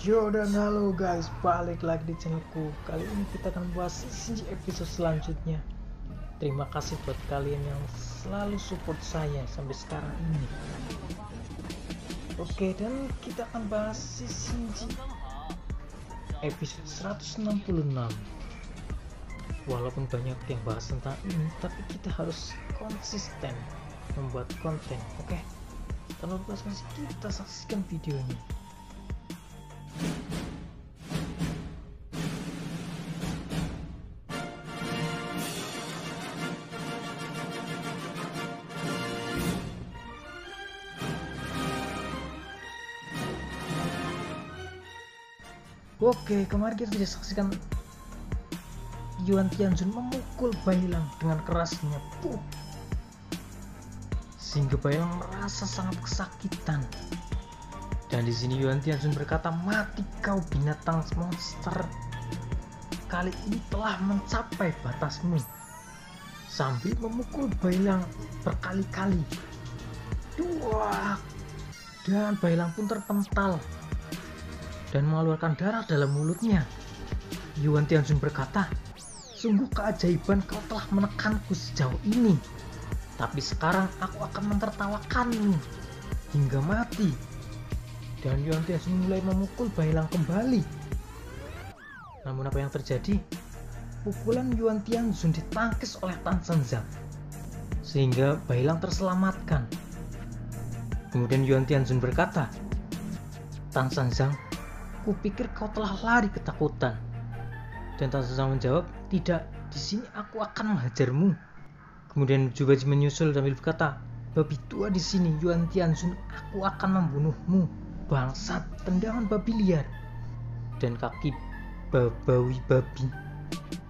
Yo dan halo guys, balik lagi di channelku. Kali ini kita akan bahas Shinji episode selanjutnya. Terima kasih buat kalian yang selalu support saya sampai sekarang ini. Oke, dan kita akan bahas Shinji episode 166. Walaupun banyak yang bahas tentang ini, tapi kita harus konsisten membuat konten. Oke, tanpa basa-basi kita saksikan videonya. Oke, kemarin kita sudah saksikan Yuan Tianzun memukul Bailang dengan kerasnya, sehingga Bailang merasa sangat kesakitan. Dan di sini Yuan Tianzun berkata, "Mati kau binatang monster! Kali ini telah mencapai batasmu." Sambil memukul Bailang berkali-kali. Duak! Dan Bailang pun terpental dan mengeluarkan darah dalam mulutnya. Yuan Tianzun berkata, "Sungguh keajaiban kau telah menekanku sejauh ini. Tapi sekarang aku akan mentertawakanmu hingga mati." Dan Yuan Tianzun mulai memukul Bailang kembali. Namun apa yang terjadi? Pukulan Yuan Tianzun ditangkis oleh Tan Sanzang, sehingga Bailang terselamatkan. Kemudian Yuan Tianzun berkata, "Tan Sanzang, kupikir kau telah lari ketakutan." Dan Tan Sanzang menjawab, "Tidak, di sini aku akan menghajarmu." Kemudian Jubaji menyusul sambil berkata, "Babi tua di sini, Yuan Tianzun, aku akan membunuhmu. Bangsat, tendangan babi liar." Dan kaki babawi babi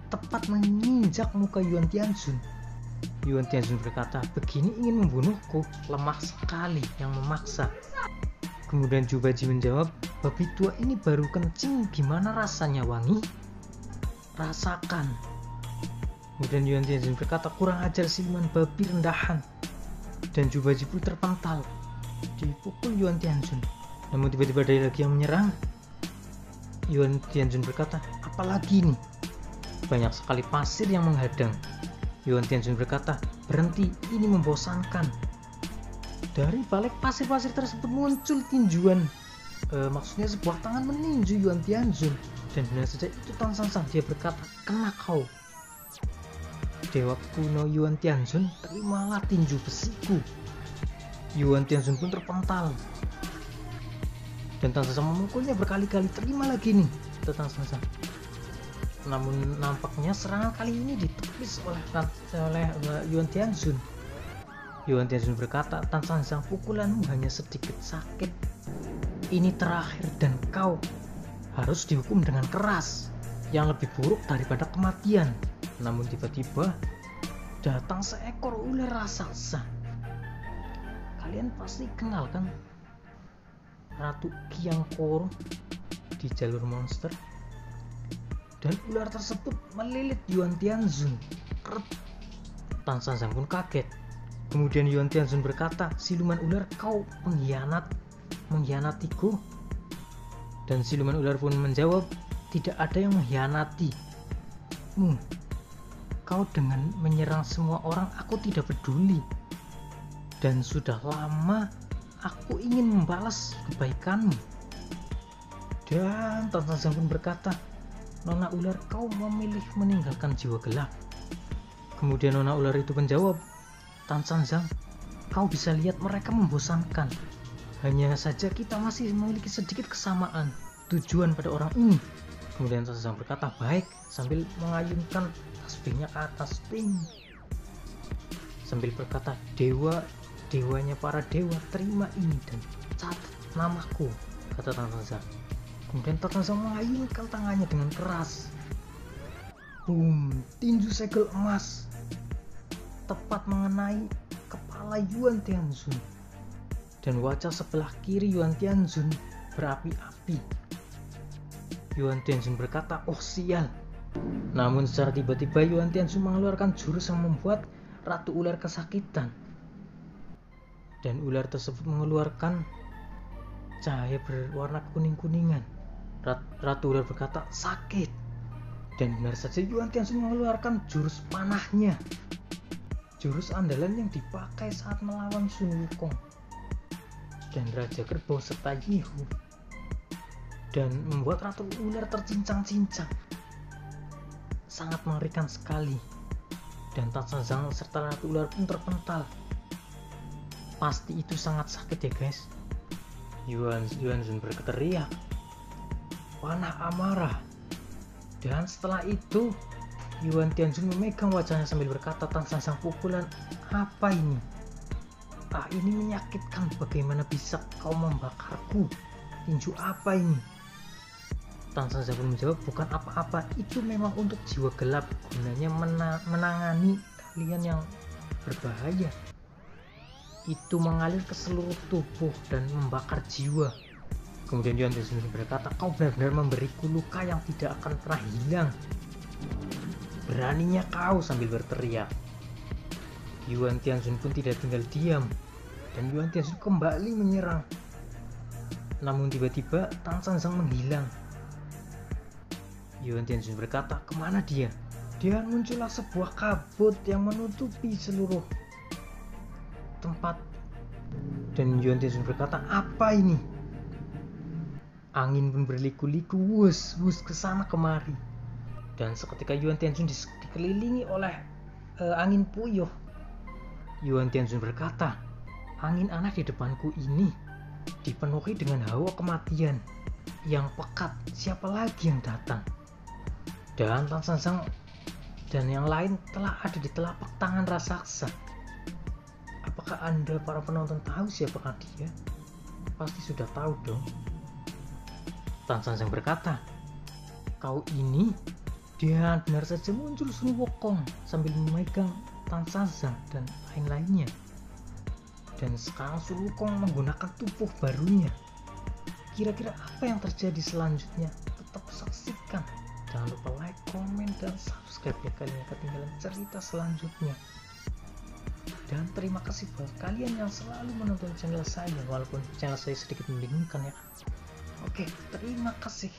tepat menginjak muka Yuan Tianzun. Yuan Tianzun berkata, "Begini ingin membunuhku? Lemah sekali yang memaksa." Kemudian Jubaji menjawab, "Babi tua ini baru kencing, gimana rasanya, wangi? Rasakan." Kemudian Yuan Tianzun berkata, "Kurang ajar siluman babi rendahan." Dan Jubaji pun terpental, dipukul Yuan Tianzun. Namun tiba-tiba ada lagi yang menyerang. Yuan Tianzun berkata, "Apalagi nih? Banyak sekali pasir yang menghadang." Yuan Tianzun berkata, "Berhenti, ini membosankan." Dari balik pasir-pasir tersebut muncul tinjuan, maksudnya sebuah tangan meninju Yuan Tianzun. Dan benar saja itu Tan Sanzang. Dia berkata, "Kena kau, dewa kuno Yuan Tianzun, terimalah tinju besiku." Yuan Tianzun pun terpental, dan Tan Sanzang memukulnya berkali-kali. "Terima lagi nih," kata Tan Sanzang. Namun nampaknya serangan kali ini ditepis oleh Yuan Tianzun. Yuan Tianzun berkata, "Tan Sanzang, pukulanmu hanya sedikit sakit. Ini terakhir dan kau harus dihukum dengan keras, yang lebih buruk daripada kematian." Namun tiba-tiba datang seekor ular raksasa. Kalian pasti kenal kan Ratu Qiangkoro di jalur monster? Dan ular tersebut melilit Yuan Tianzun. Tan Sanzang pun kaget. Kemudian Yuan Tianzun berkata, "Siluman ular, kau mengkhianatiku." Dan siluman ular pun menjawab, "Tidak ada yang mengkhianatimu. Kau dengan menyerang semua orang, aku tidak peduli. Dan sudah lama aku ingin membalas kebaikanmu." Dan Tan Sanzang pun berkata, "Nona ular, kau memilih meninggalkan jiwa gelap." Kemudian nona ular itu menjawab, "Tan Sanzang, kau bisa lihat mereka membosankan. Hanya saja kita masih memiliki sedikit kesamaan tujuan pada orang ini." Kemudian Tan Sanzang berkata, "Baik," sambil mengayunkan tasbihnya ke atas, sambil berkata, "Dewanya para dewa, terima ini dan catat namaku," kata Tan Sanzang. Kemudian Tan Sanzang mengayunkan tangannya dengan keras. Tinju segel emas tepat mengenai kepala Yuan Tianzun. Dan wajah sebelah kiri Yuan Tianzun berapi-api. Yuan Tianzun berkata, "Oh sial." Namun secara tiba-tiba Yuan Tianzun mengeluarkan jurus yang membuat Ratu Ular kesakitan. Dan ular tersebut mengeluarkan cahaya berwarna kuning-kuningan. Ratu ular berkata, sakit. Dan benar saja Yuan Tianzhu mengeluarkan jurus panahnya, jurus andalan yang dipakai saat melawan Sun Wukong dan Raja Kerbau serta Yihu, dan membuat Ratu Ular tercincang-cincang. Sangat mengerikan sekali. Dan Tan San Zhang serta Ratu Ular pun terpental. Pasti itu sangat sakit ya guys. Yuan Zhun berteriak, panah amarah. Dan setelah itu Yuan Tianzhu memegang wajahnya sambil berkata, Tan San Zhang, pukulan apa ini? Ah, ini menyakitkan. Bagaimana bisa kau membakarku? Tinju apa ini? Tan San Zhang menjawab, bukan apa-apa, itu memang untuk jiwa gelap, gunanya menangani kalian yang berbahaya. Itu mengalir ke seluruh tubuh dan membakar jiwa. Kemudian Yuan Tianzhu berkata, kau benar-benar memberiku luka yang tidak akan pernah hilang. Beraninya kau, sambil berteriak. Yuan Tianzhu pun tidak tinggal diam, dan Yuan Tianzhu kembali menyerang. Namun tiba-tiba Tan San Zhang menghilang. Yuan Tianzhu berkata, kemana dia? Dan muncullah sebuah kabut yang menutupi seluruh tempat. Dan Yuan Tianzhu berkata, apa ini? Angin pun berliku-liku, wus ke sana kemari. Dan seketika Yuan Tianzhu dikelilingi oleh angin puyuh. Yuan Tianzhu berkata, angin aneh di depanku ini dipenuhi dengan hawa kematian yang pekat. Siapa lagi yang datang? Dan Tan San Zhang dan yang lain telah ada di telapak tangan raksasa. Apakah Anda para penonton tahu siapakah dia? Pasti sudah tahu dong. Tan San Zhang berkata, kau ini? Dan benar saja muncul Sun Wukong sambil memegang Tan San Zhang dan lain-lainnya. Dan sekarang Sun Wukong menggunakan tubuh barunya. Kira-kira apa yang terjadi selanjutnya? Tetap saksikan. Jangan lupa like, komen, dan subscribe ya kalian ketinggalan cerita selanjutnya. Dan terima kasih buat kalian yang selalu menonton channel saya, walaupun channel saya sedikit membingungkan ya. Oke, terima kasih.